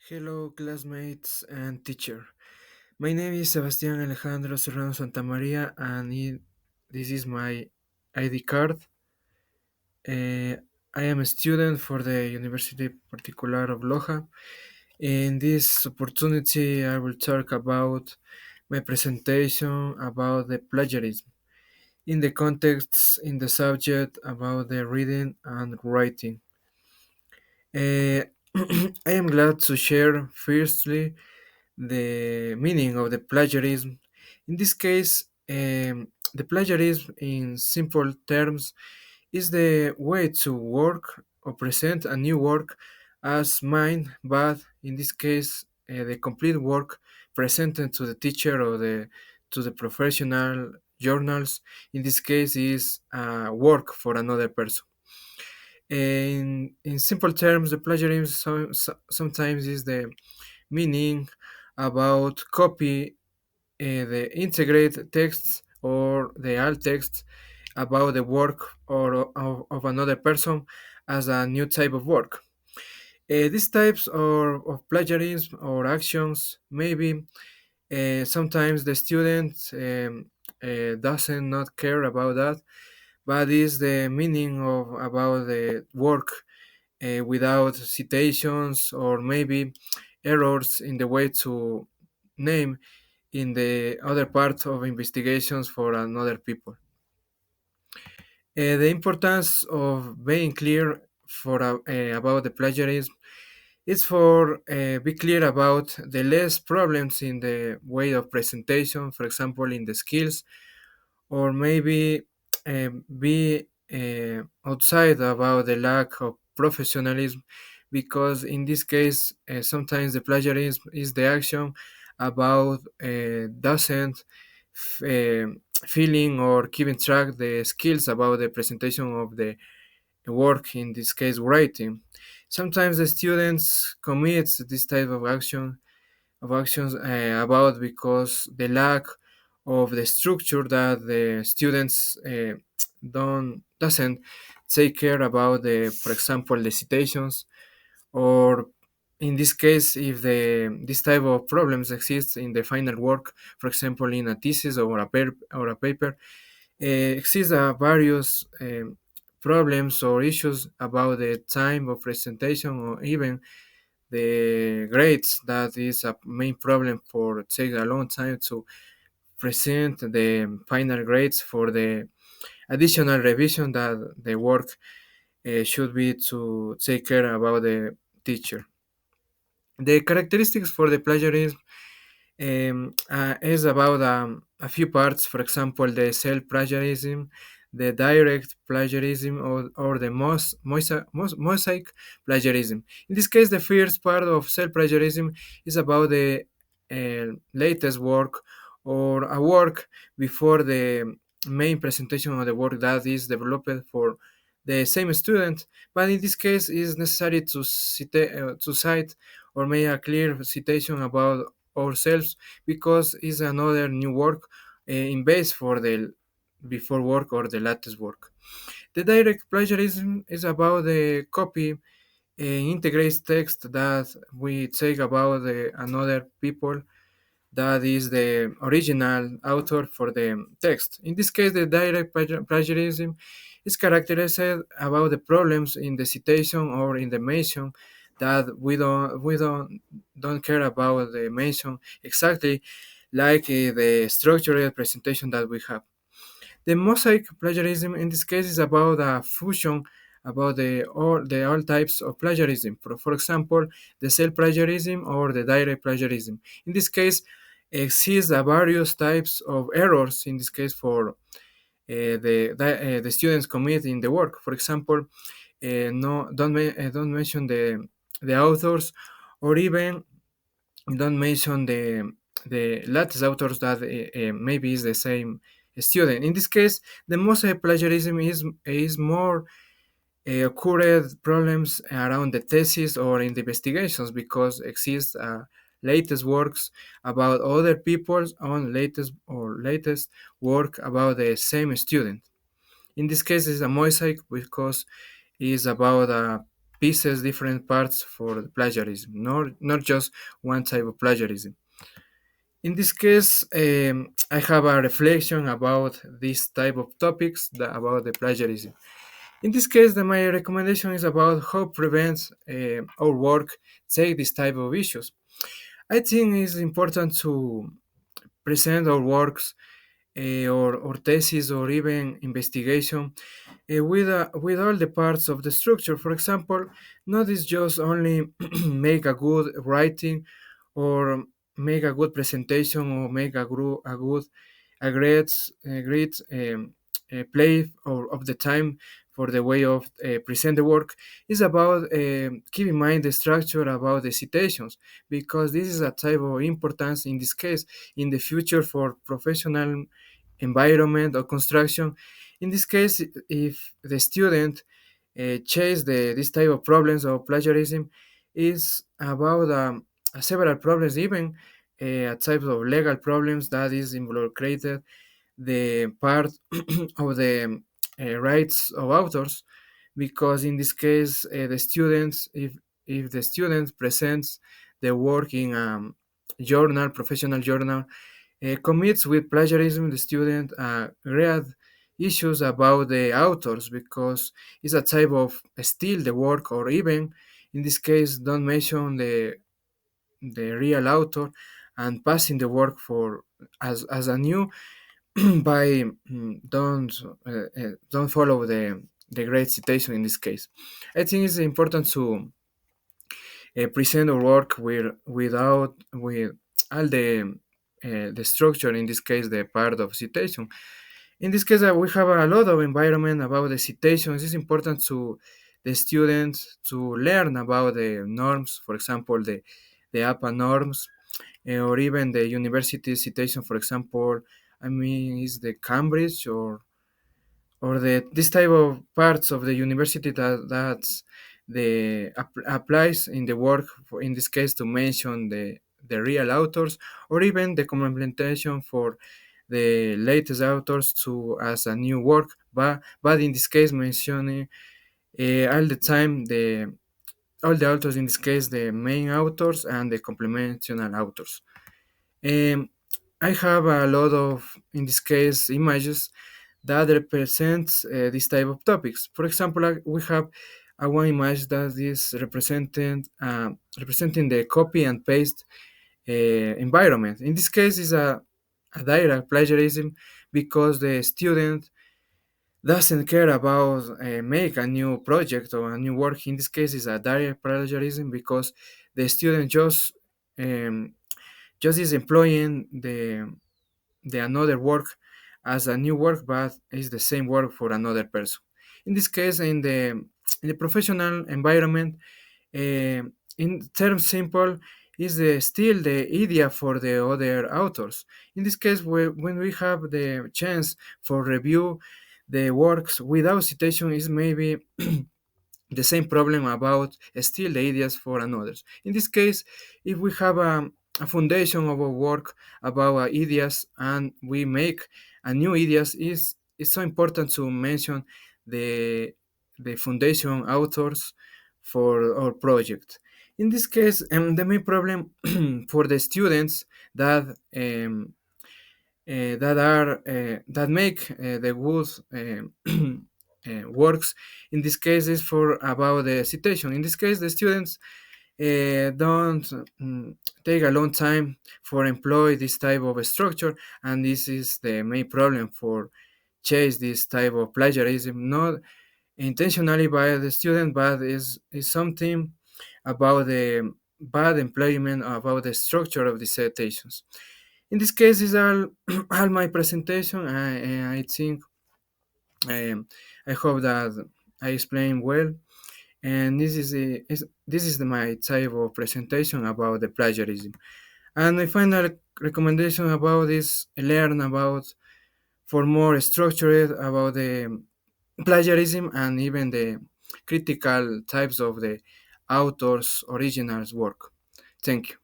Hello, classmates and teacher. My name is Sebastián Alejandro Serrano Santamaria, and this is my ID card. Uh, I am a student for the University Particular of Loja. In this opportunity, I will talk about my presentation about the plagiarism in the context in the subject about the reading and writing. Uh, I am glad to share firstly the meaning of the plagiarism. In this case, the plagiarism, in simple terms, is the way to work or present a new work as mine, but in this case, the complete work presented to the teacher or to the professional journals. In this case, is work for another person. In simple terms, the plagiarism sometimes is the meaning about copy the integrate texts or the alt text about the work of another person as a new type of work. These types of plagiarism or actions maybe sometimes the student doesn't not care about that, but is the meaning of about the work without citations or maybe errors in the way to name in the other part of investigations for another people. The importance of being clear for about the plagiarism is for be clear about the less problems in the way of presentation, for example, in the skills, or maybe be outside about the lack of professionalism, because in this case, sometimes the plagiarism is the action about doesn't feeling or keeping track the skills about the presentation of the work, in this case writing. Sometimes the students commit this type of actions about because the lack of the structure that the students don't doesn't take care about the, for example, the citations, or in this case if the this type of problems exist in the final work, for example in a thesis or a paper, exist various problems or issues about the time of presentation or even the grades. That is a main problem for take a long time to present the final grades for the additional revision that the work should be to take care about the teacher. The characteristics for the plagiarism is about a few parts, for example, the self plagiarism, the direct plagiarism, or the mosaic plagiarism. In this case, the first part of self plagiarism is about the latest work or a work before the main presentation of the work that is developed for the same student, but in this case, it is necessary to cite or make a clear citation about ourselves because it's another new work in base for the before work or the latest work. The direct plagiarism is about the copy integrates text that we take about the another people that is the original author for the text. In this case, the direct plagiarism is characterized about the problems in the citation or in the mention that we don't care about the mention exactly like the structured presentation that we have. The mosaic plagiarism in this case is about a fusion about all types of plagiarism. For example, the self plagiarism or the direct plagiarism. In this case, exists various types of errors. In this case, for the students commit in the work. For example, no don't mention the authors, or even don't mention the latest authors that maybe is the same student. In this case, the most plagiarism is more occurred problems around the thesis or in the investigations because exist latest works about other people's on latest work about the same student. In this case, it's a mosaic because it's about pieces, different parts for the plagiarism, not just one type of plagiarism. In this case, I have a reflection about this type of topics, about the plagiarism. In this case, my recommendation is about how prevent our work take this type of issues. I think it's important to present our works or thesis or even investigation with all the parts of the structure. For example, not is just only make a good writing or make a good presentation or make a play of the time for the way of present the work. Is about keep in mind the structure about the citations, because this is a type of importance in this case in the future for professional environment or construction. In this case, if the student chase this type of problems of plagiarism, is about several problems, even a type of legal problems that is involucrated the part of the rights of authors, because in this case the students, if the student presents the work in a journal, professional journal, commits with plagiarism, the student read issues about the authors, because it's a type of steal the work, or even in this case don't mention the real author and passing the work for as a new by don't follow the great citation in this case. I think it's important to present our work with all the structure, in this case the part of citation. In this case, we have a lot of environment about the citations. It's important to the students to learn about the norms, for example, the APA norms, or even the university citation, for example. I mean, is the Cambridge or the this type of parts of the university that's the applies in the work for, in this case, to mention the real authors, or even the complementation for the latest authors to as a new work, but in this case mentioning all the time the all the authors, in this case the main authors and the complementary authors. um, I have a lot of, in this case, images that represent this type of topics. For example, we have a one image that is representing the copy and paste environment. In this case, is a direct plagiarism, because the student doesn't care about make a new project or a new work. In this case, is a direct plagiarism, because the student just is employing the another work as a new work, but it's the same work for another person. In this case, in the professional environment, uh, in terms simple, is still the idea for the other authors. In this case, when we have the chance for review the works without citation, is maybe the same problem about steal the ideas for another. In this case, if we have a foundation of our work about our ideas and we make a new ideas, is it's so important to mention the the foundation authors for our project. In this case, the main problem for the students that make the good works, in this case, is for about the citation. In this case, the students don't take a long time for employ this type of structure, and this is the main problem for chase this type of plagiarism, not intentionally by the student, but is something about the bad employment, about the structure of the citations. In this case, is all all my presentation. I think I hope that I explained well, and this is my type of presentation about the plagiarism. And my final recommendation about is learn about for more structured about the plagiarism and even the critical types of the author's original's work. Thank you.